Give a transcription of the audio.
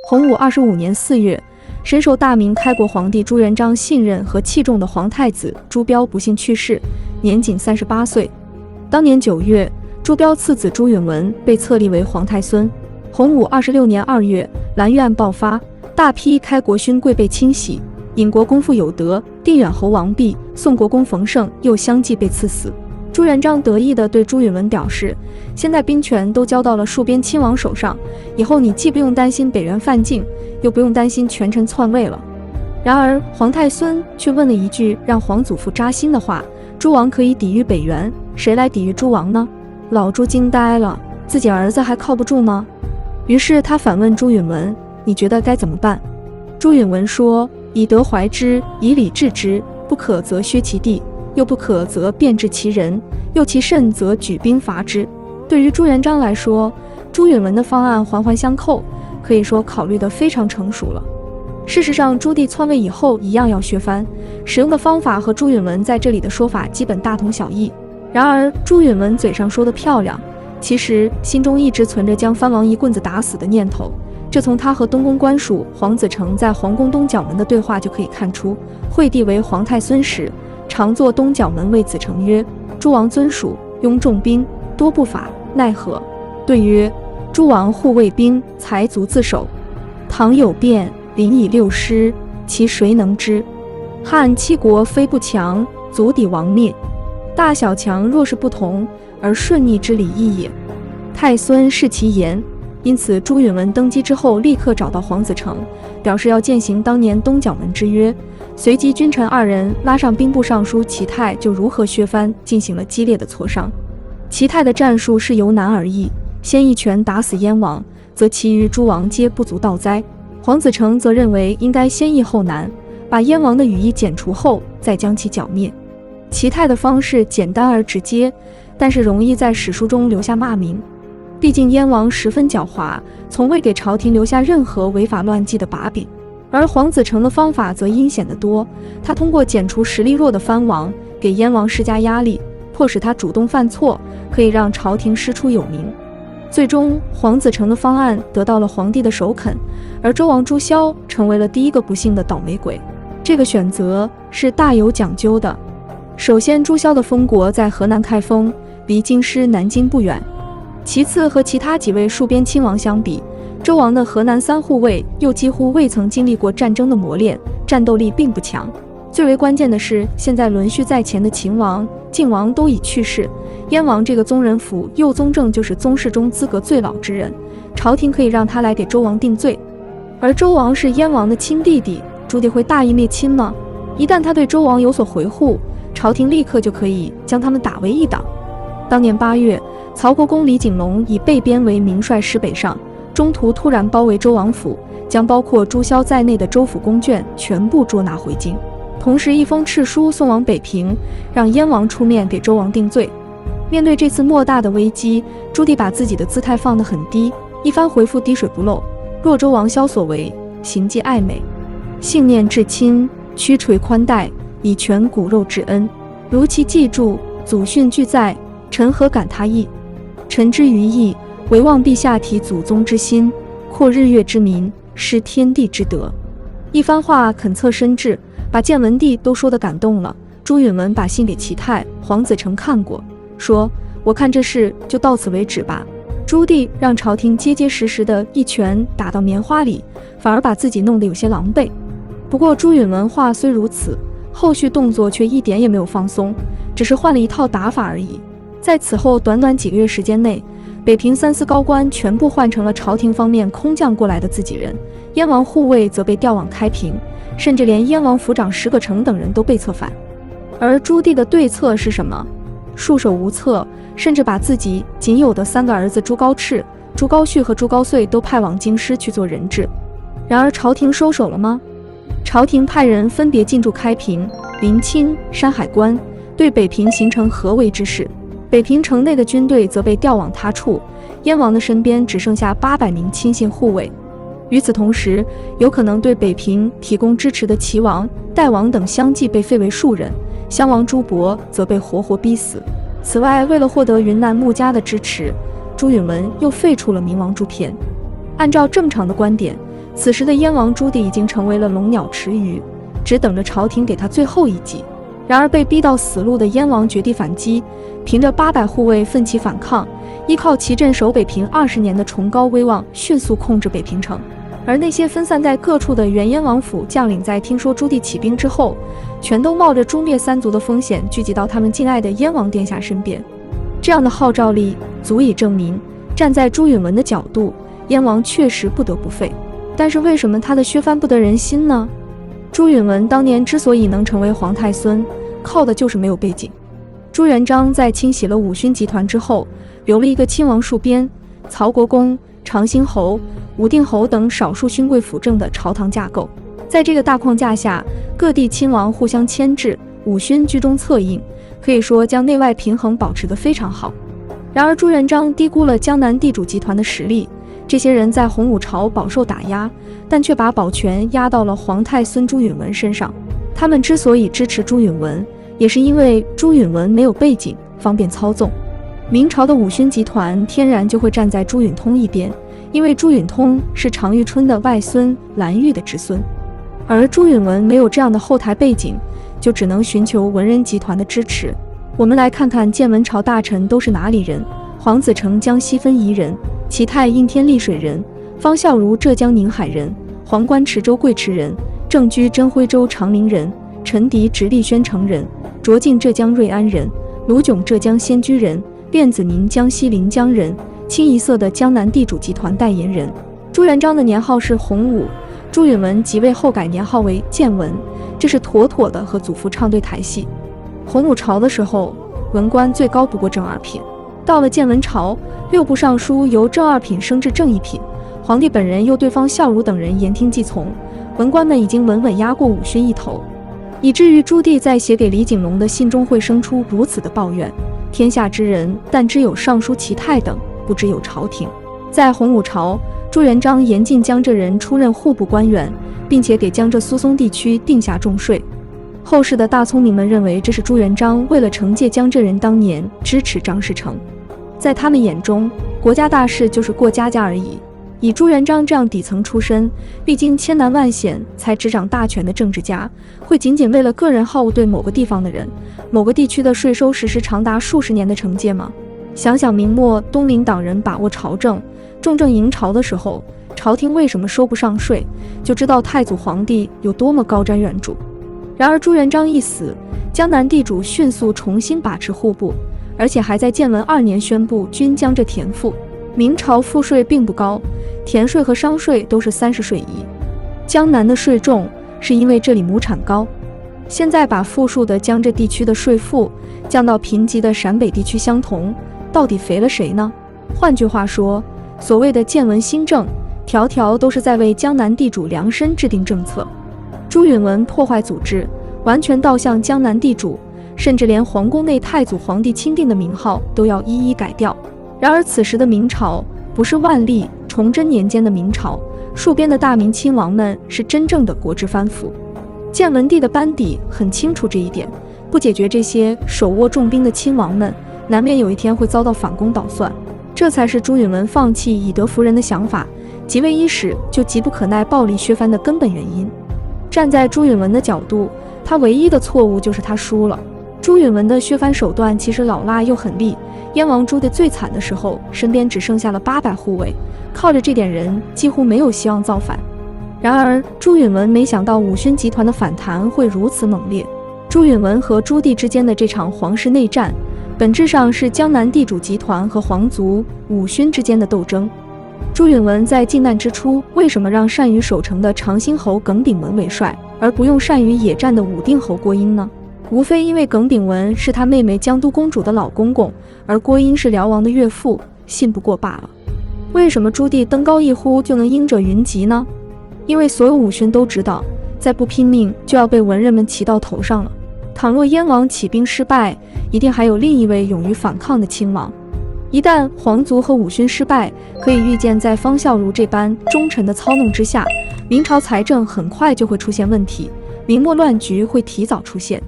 洪武25年4月，深受大明开国皇帝朱元璋信任和器重的皇太子朱标不幸去世，年仅38岁。当年9月，朱标次子朱允炆被册立为皇太孙。洪武26年2月，蓝玉案爆发，大批开国勋贵被清洗，尹国公傅有德、定远侯王弼、宋国公冯胜又相继被赐死。朱元璋得意地对朱允炆表示，现在兵权都交到了戍边亲王手上，以后你既不用担心北元犯境，又不用担心权臣篡位了。然而皇太孙却问了一句让皇祖父扎心的话，诸王可以抵御北元，谁来抵御诸王呢？老朱惊呆了，自己儿子还靠不住吗？于是他反问朱允炆，你觉得该怎么办？朱允炆说，以德怀之，以礼治之，不可则削其地，又不可则变治其人，又其甚则举兵伐之。对于朱元璋来说，朱允炆的方案环环相扣，可以说考虑得非常成熟了。事实上，朱棣篡位以后一样要削藩，使用的方法和朱允炆在这里的说法基本大同小异。然而朱允炆嘴上说的漂亮，其实心中一直存着将藩王一棍子打死的念头。这从他和东宫官属黄子成在皇宫东角门的对话就可以看出。惠帝为皇太孙时，常坐东角门谓子成曰，诸王尊属，拥重兵，多不法，奈何？对曰，诸王护卫兵，才足自守，倘有变，临以6师，其谁能知？汉七国非不强，足抵王灭。大小强若是不同，而顺逆之理义也。太孙视其言，因此朱允炆登基之后，立刻找到黄子成，表示要践行当年东角门之约。随即君臣二人拉上兵部尚书齐泰，就如何削藩进行了激烈的磋商。齐泰的战术是由难而易，先一拳打死燕王，则其余诸王皆不足道哉。黄子成则认为应该先易后难，把燕王的羽翼剪除后，再将其剿灭。齐泰的方式简单而直接，但是容易在史书中留下骂名。毕竟燕王十分狡猾，从未给朝廷留下任何违法乱纪的把柄。而黄子成的方法则阴险得多，他通过剪除实力弱的藩王，给燕王施加压力，迫使他主动犯错，可以让朝廷师出有名。最终黄子成的方案得到了皇帝的首肯，而周王朱萧成为了第一个不幸的倒霉鬼。这个选择是大有讲究的。首先，朱萧的封国在河南开封，离京师南京不远。其次，和其他几位戍边亲王相比，周王的河南三护卫又几乎未曾经历过战争的磨练，战斗力并不强。最为关键的是，现在轮序在前的秦王、晋王都已去世，燕王这个宗人府右宗正就是宗室中资格最老之人，朝廷可以让他来给周王定罪。而周王是燕王的亲弟弟，朱棣会大义灭亲吗？一旦他对周王有所回护，朝廷立刻就可以将他们打为一党。当年8月，曹国公李景隆以被边为名率师北上，中途突然包围周王府，将包括朱萧在内的州府宫眷全部捉拿回京，同时一封敕书送往北平，让燕王出面给周王定罪。面对这次莫大的危机，朱棣把自己的姿态放得很低，一番回复滴水不漏。若周王萧所为，行迹爱美，信念至亲，屈垂宽待，以全骨肉之恩，如其记著，祖训俱在，臣何敢他意？臣之于义，唯望陛下体祖宗之心，扩日月之民，施天地之德。一番话恳测深挚，把建文帝都说得感动了。朱允炆把信给齐泰、黄子成看过，说：“我看这事就到此为止吧。”朱棣让朝廷结结实实的一拳打到棉花里，反而把自己弄得有些狼狈。不过朱允炆话虽如此，后续动作却一点也没有放松，只是换了一套打法而已。在此后短短几个月时间内，北平3司高官全部换成了朝廷方面空降过来的自己人，燕王护卫则被调往开平，甚至连燕王府长石可成等人都被策反。而朱棣的对策是什么？束手无策，甚至把自己仅有的3个儿子朱高炽、朱高煦和朱高燧都派往京师去做人质。然而朝廷收手了吗？朝廷派人分别进驻开平、临清、山海关，对北平形成合围之势。北平城内的军队则被调往他处，燕王的身边只剩下800名亲信护卫。与此同时，有可能对北平提供支持的齐王、代王等相继被废为庶人，襄王朱勃则被活活逼死。此外，为了获得云南穆家的支持，朱允炆又废除了明王朱偏。按照正常的观点，此时的燕王朱棣已经成为了龙鸟池鱼，只等着朝廷给他最后一击。然而被逼到死路的燕王绝地反击，凭着800护卫奋起反抗，依靠其镇守北平20年的崇高威望，迅速控制北平城。而那些分散在各处的原燕王府将领，在听说朱棣起兵之后，全都冒着诛灭三族的风险，聚集到他们敬爱的燕王殿下身边。这样的号召力足以证明，站在朱允炆的角度，燕王确实不得不废。但是为什么他的削藩不得人心呢？朱允炆当年之所以能成为皇太孙，靠的就是没有背景。朱元璋在清洗了五勋集团之后，留了一个亲王戍边、曹国公、长兴侯、武定侯等少数勋贵辅政的朝堂架构。在这个大框架下，各地亲王互相牵制，五勋居中策应，可以说将内外平衡保持得非常好。然而朱元璋低估了江南地主集团的实力，这些人在洪武朝饱受打压，但却把宝权压到了皇太孙朱允炆身上。他们之所以支持朱允炆，也是因为朱允炆没有背景，方便操纵。明朝的五勋集团天然就会站在朱允通一边，因为朱允通是常遇春的外孙，蓝玉的侄孙。而朱允炆没有这样的后台背景，就只能寻求文人集团的支持。我们来看看建文朝大臣都是哪里人。黄子成江西分宜人，齐泰应天溧水人，方孝孺浙江宁海人，黄观池州贵池人，郑居真徽州长宁人，陈迪直隶宣城人，卓敬浙江瑞安人，卢炯浙江仙居人，卞子宁江西临江人，清一色的江南地主集团代言人。朱元璋的年号是洪武，朱允炆即位后改年号为建文，这是妥妥的和祖父唱对台戏。洪武朝的时候，文官最高不过正二品，到了建文朝，6部尚书由正二品升至正一品，皇帝本人又对方孝孺等人言听计从，文官们已经稳稳压过五勋一头，以至于朱棣在写给李景龙的信中会生出如此的抱怨：天下之人，但知有尚书齐泰等，不知有朝廷。在洪武朝，朱元璋严禁江浙人出任户部官员，并且给江浙苏松地区定下重税。后世的大聪明们认为这是朱元璋为了惩戒江浙人当年支持张士诚，在他们眼中，国家大事就是过家家而已。以朱元璋这样底层出身，历经千难万险才执掌大权的政治家，会仅仅为了个人好恶对某个地方的人、某个地区的税收实施长达数十年的惩戒吗？想想明末东林党人把握朝政、重政营朝的时候，朝廷为什么收不上税，就知道太祖皇帝有多么高瞻远瞩。然而朱元璋一死，江南地主迅速重新把持户部，而且还在建文2年宣布均江浙田赋。明朝赋税并不高，田税和商税都是30税1。江南的税重是因为这里亩产高。现在把富庶的江浙地区的税赋降到贫瘠的陕北地区相同，到底肥了谁呢？换句话说，所谓的建文新政，条条都是在为江南地主量身制定政策。朱允炆破坏祖制，完全倒向江南地主，甚至连皇宫内太祖皇帝钦定的名号都要一一改掉。然而此时的明朝不是万历、崇祯年间的明朝，戍边的大明亲王们是真正的国之藩服。建文帝的班底很清楚这一点，不解决这些手握重兵的亲王们，难免有一天会遭到反攻倒算。这才是朱允炆放弃以德服人的想法，即位伊始就急不可耐暴力削藩的根本原因。站在朱允炆的角度，他唯一的错误就是他输了。朱允炆的削藩手段其实老辣又狠厉，燕王朱棣最惨的时候，身边只剩下了800护卫，靠着这点人几乎没有希望造反。然而朱允炆没想到五勋集团的反弹会如此猛烈。朱允炆和朱棣之间的这场皇室内战，本质上是江南地主集团和皇族五勋之间的斗争。朱允炆在靖难之初，为什么让善于守城的长兴侯耿炳文为帅，而不用善于野战的武定侯郭英呢？无非因为耿炳文是他妹妹江都公主的老公公，而郭英是辽王的岳父，信不过罢了。为什么朱棣登高一呼就能应者云集呢？因为所有五勋都知道，再不拼命就要被文人们骑到头上了。倘若燕王起兵失败，一定还有另一位勇于反抗的亲王。一旦皇族和五勋失败，可以预见在方孝孺这般忠臣的操弄之下，明朝财政很快就会出现问题，明末乱局会提早出现。